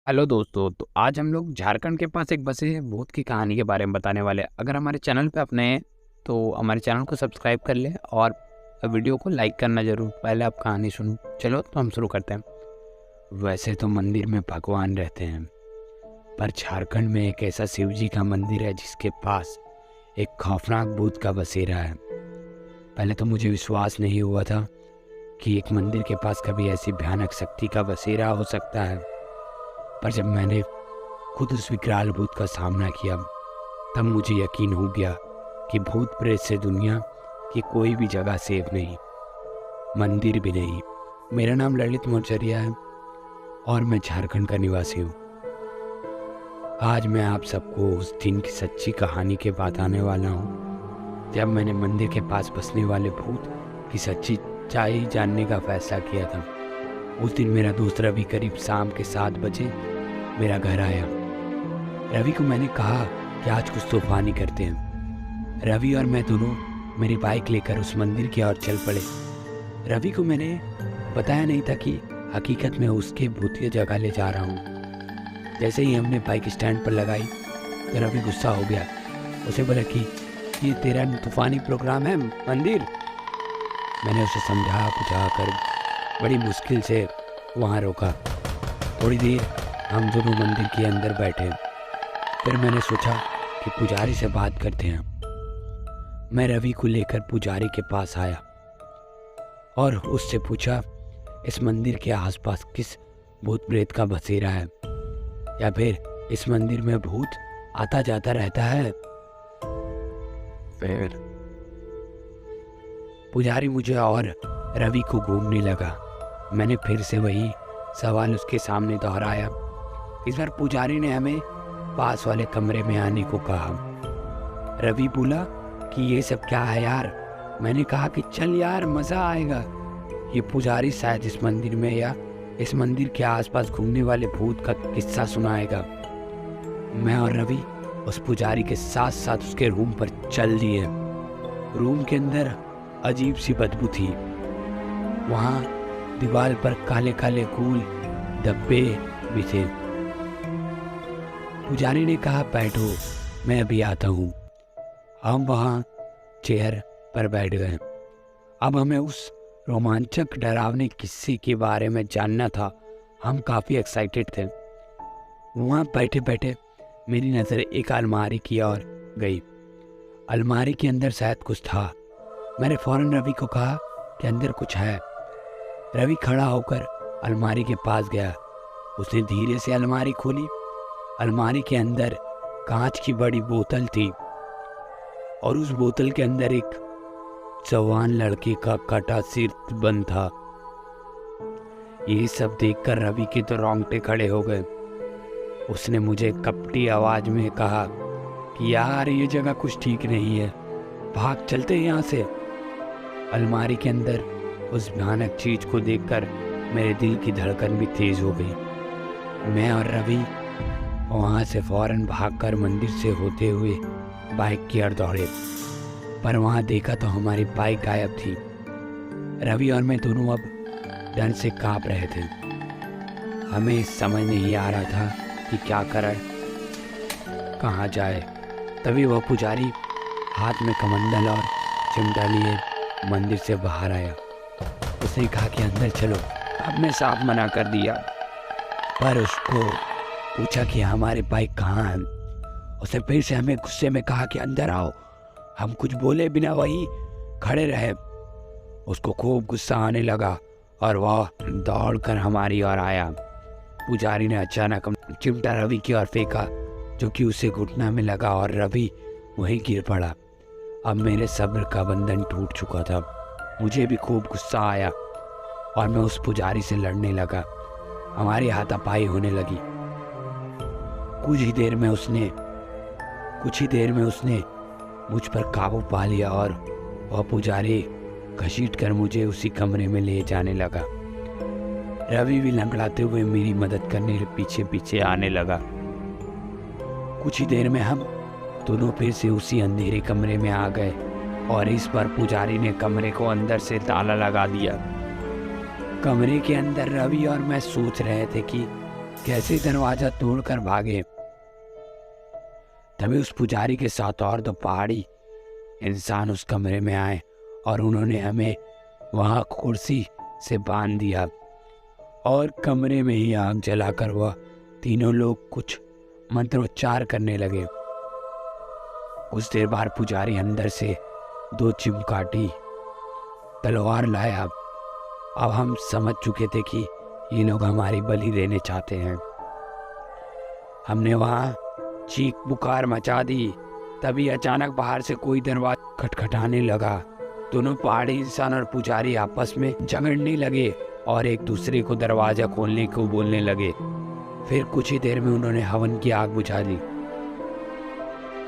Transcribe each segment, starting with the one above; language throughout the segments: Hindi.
हेलो दोस्तों, तो आज हम लोग झारखंड के पास एक बसे भूत की कहानी के बारे में बताने वाले हैं। अगर हमारे चैनल पे आप नए हैं तो हमारे चैनल को सब्सक्राइब कर लें और वीडियो को लाइक करना ज़रूर। पहले आप कहानी सुनो। चलो तो हम शुरू करते हैं। वैसे तो मंदिर में भगवान रहते हैं, पर झारखंड में एक ऐसा शिव जी का मंदिर है जिसके पास एक खौफनाक भूत का बसेरा है। पहले तो मुझे विश्वास नहीं हुआ था कि एक मंदिर के पास कभी ऐसी भयानक शक्ति का बसेरा हो सकता है, पर जब मैंने खुद उस विकराल भूत का सामना किया तब मुझे यकीन हो गया कि भूत प्रेत से दुनिया की कोई भी जगह सेफ नहीं, मंदिर भी नहीं। मेरा नाम ललित मोचरिया है और मैं झारखंड का निवासी हूँ। आज मैं आप सबको उस दिन की सच्ची कहानी के बताने वाला हूँ जब मैंने मंदिर के पास बसने वाले भूत की सच्चाई जानने का फैसला किया था। उस दिन मेरा दोस्त रवि करीब शाम के 7 बजे मेरा घर आया। रवि को मैंने कहा कि आज कुछ तूफानी करते हैं। रवि और मैं दोनों मेरी बाइक लेकर उस मंदिर की ओर चल पड़े। रवि को मैंने बताया नहीं था कि हकीकत में उसके भूतिया जगह ले जा रहा हूँ। जैसे ही हमने बाइक स्टैंड पर लगाई तो रवि गुस्सा हो गया। उसे बोला कि ये तेरा तूफानी प्रोग्राम है मंदिर। मैंने उसे समझा बुझा कर बड़ी मुश्किल से वहाँ रोका। थोड़ी देर हम दोनों मंदिर के अंदर बैठे। फिर मैंने सोचा कि पुजारी से बात करते हैं। मैं रवि को लेकर पुजारी के पास आया और उससे पूछा, इस मंदिर के आसपास किस भूत प्रेत का बसेरा है, या फिर इस मंदिर में भूत आता जाता रहता है। फिर पुजारी मुझे और रवि को घूमने लगा। मैंने फिर से वही सवाल उसके सामने दोहराया। इस बार पुजारी ने हमें पास वाले कमरे में आने को कहा। रवि बोला कि ये सब क्या है यार। मैंने कहा कि चल यार, मज़ा आएगा। ये पुजारी शायद इस मंदिर में या इस मंदिर के आसपास घूमने वाले भूत का किस्सा सुनाएगा। मैं और रवि उस पुजारी के साथ साथ उसके रूम पर चल दिए। रूम के अंदर अजीब सी बदबू थी। वहाँ दीवार पर काले काले गोल धब्बे भी थे। पुजारी ने कहा, बैठो, मैं अभी आता हूँ। हम वहाँ चेयर पर बैठ गए। अब हमें उस रोमांचक डरावने किस्से के बारे में जानना था। हम काफ़ी एक्साइटेड थे। वहाँ बैठे बैठे मेरी नज़र एक अलमारी की ओर गई। अलमारी के अंदर शायद कुछ था। मैंने फ़ौरन रवि को कहा कि अंदर कुछ है। रवि खड़ा होकर अलमारी के पास गया। उसने धीरे से अलमारी खोली। अलमारी के अंदर कांच की बड़ी बोतल थी और उस बोतल के अंदर एक जवान लड़के का कटा सिर बंद था। ये सब देखकर रवि के तो रोंगटे खड़े हो गए। उसने मुझे कपटी आवाज में कहा कि यार, ये जगह कुछ ठीक नहीं है, भाग चलते हैं यहाँ से। अलमारी के अंदर उस भयानक चीज को देखकर मेरे दिल की धड़कन भी तेज हो गई। मैं और रवि वहाँ से फौरन भागकर मंदिर से होते हुए बाइक की ओर दौड़े, पर वहाँ देखा तो हमारी बाइक गायब थी। रवि और मैं दोनों अब डर से कांप रहे थे। हमें समझ नहीं आ रहा था कि क्या करें, कहाँ जाए। तभी वह पुजारी हाथ में कमंडल और चिमटा लिए मंदिर से बाहर आया। उसने कहा कि अंदर चलो। हमने साफ मना कर दिया, पर उसको पूछा कि हमारे बाइक कहाँ है। उसने फिर से हमें गुस्से में कहा कि अंदर आओ। हम कुछ बोले बिना वहीं खड़े रहे। उसको खूब गुस्सा आने लगा और वह दौड़कर हमारी ओर आया। पुजारी ने अचानक चिमटा रवि की ओर फेंका, जो कि उसे घुटना में लगा और रवि वहीं गिर पड़ा। अब मेरे सब्र का बंधन टूट चुका था। मुझे भी खूब गुस्सा आया और मैं उस पुजारी से लड़ने लगा। हमारी हाथापाई होने लगी। कुछ ही देर में उसने मुझ पर काबू पा लिया और वह पुजारी घसीट कर मुझे उसी कमरे में ले जाने लगा। रवि भी लंगड़ाते हुए मेरी मदद करने पीछे पीछे आने लगा। कुछ ही देर में हम दोनों फिर से उसी अंधेरे कमरे में आ गए और इस बार पुजारी ने कमरे को अंदर से ताला लगा दिया। कमरे के अंदर रवि और मैं सोच रहे थे कि कैसे दरवाजा तोड़कर भागे। तभी उस पुजारी के साथ और 2 पहाड़ी इंसान उस कमरे में आए और उन्होंने हमें वहां कुर्सी से बांध दिया और कमरे में ही आग जलाकर वह तीनों लोग कुछ मंत्रोच्चार करने लगे। कुछ देर बाद पुजारी अंदर से 2 चिमकाठी तलवार लाया। अब हम समझ चुके थे कि ये लोग हमारी बलि देने चाहते हैं। हमने वहां चीख पुकार मचा दी। तभी अचानक बाहर से कोई दरवाजा खटखटाने लगा। दोनों पहाड़ी इंसान और पुजारी आपस में झगड़ने लगे और एक दूसरे को दरवाजा खोलने को बोलने लगे। फिर कुछ ही देर में उन्होंने हवन की आग बुझा दी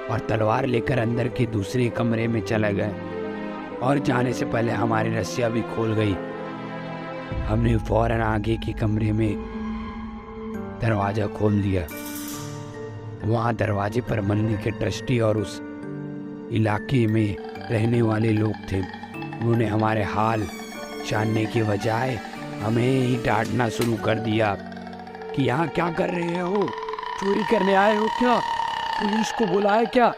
और तलवार लेकर अंदर के दूसरे कमरे में चले गए और जाने से पहले हमारी रस्सियां भी खोल गई। हमने फौरन आगे के कमरे में दरवाजा खोल दिया। वहां दरवाजे पर मंदिर के ट्रस्टी और उस इलाके में रहने वाले लोग थे। उन्होंने हमारे हाल जानने के बजाय हमें ही डांटना शुरू कर दिया कि यहाँ क्या कर रहे हो, चोरी करने आए हो क्या, पुलिस को बुलाए क्या।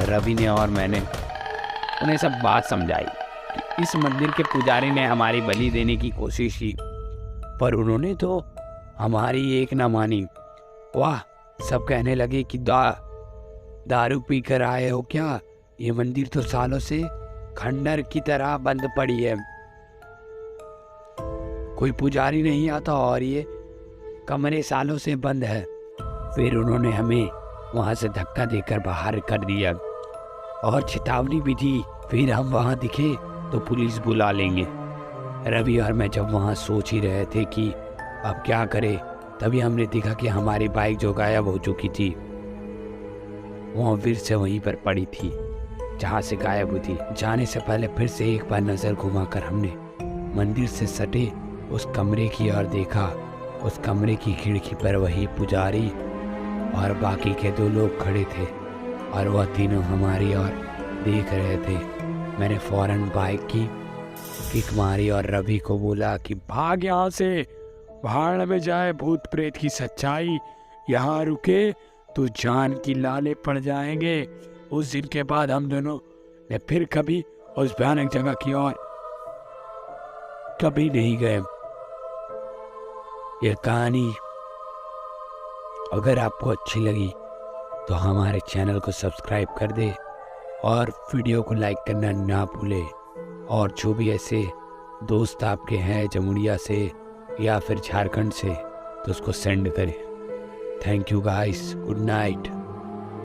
रवि ने और मैंने उन्हें सब बात समझाई कि इस मंदिर के पुजारी ने हमारी बलि देने की कोशिश की, पर उन्होंने तो हमारी एक न मानी। वाह, सब कहने लगे कि दारू पी कर आए हो क्या, ये मंदिर तो सालों से खंडर की तरह बंद पड़ी है, कोई पुजारी नहीं आता और ये कमरे सालों से बंद है। फिर उन्होंने हमें वहां से धक्का देकर बाहर कर दिया और चेतावनी भी दी, फिर हम वहां दिखे तो पुलिस बुला लेंगे। रवि और मैं जब वहां सोच ही रहे थे कि अब क्या करें, तभी हमने देखा कि हमारी बाइक जो गायब हो चुकी थी वह फिर से वहीं पर पड़ी थी जहां से गायब हुई थी। जाने से पहले फिर से एक बार नजर घुमाकर हमने मंदिर से सटे उस कमरे की ओर देखा। उस कमरे की खिड़की पर वही पुजारी और बाकी के 2 लोग खड़े थे और वह तीनों हमारी ओर देख रहे थे। मैंने फौरन बाइक की किक मारी और रवि को बोला कि भाग यहाँ से, भाड़ में जाए भूत प्रेत की सच्चाई, यहाँ रुके तो जान की लाले पड़ जाएंगे। उस दिन के बाद हम दोनों ने फिर कभी उस भयानक जगह की ओर कभी नहीं गए। यह कहानी अगर आपको अच्छी लगी तो हमारे चैनल को सब्सक्राइब कर दे और वीडियो को लाइक करना ना भूले। और जो भी ऐसे दोस्त आपके हैं जमुड़िया से या फिर झारखंड से तो उसको सेंड करें। Thank you guys, good night.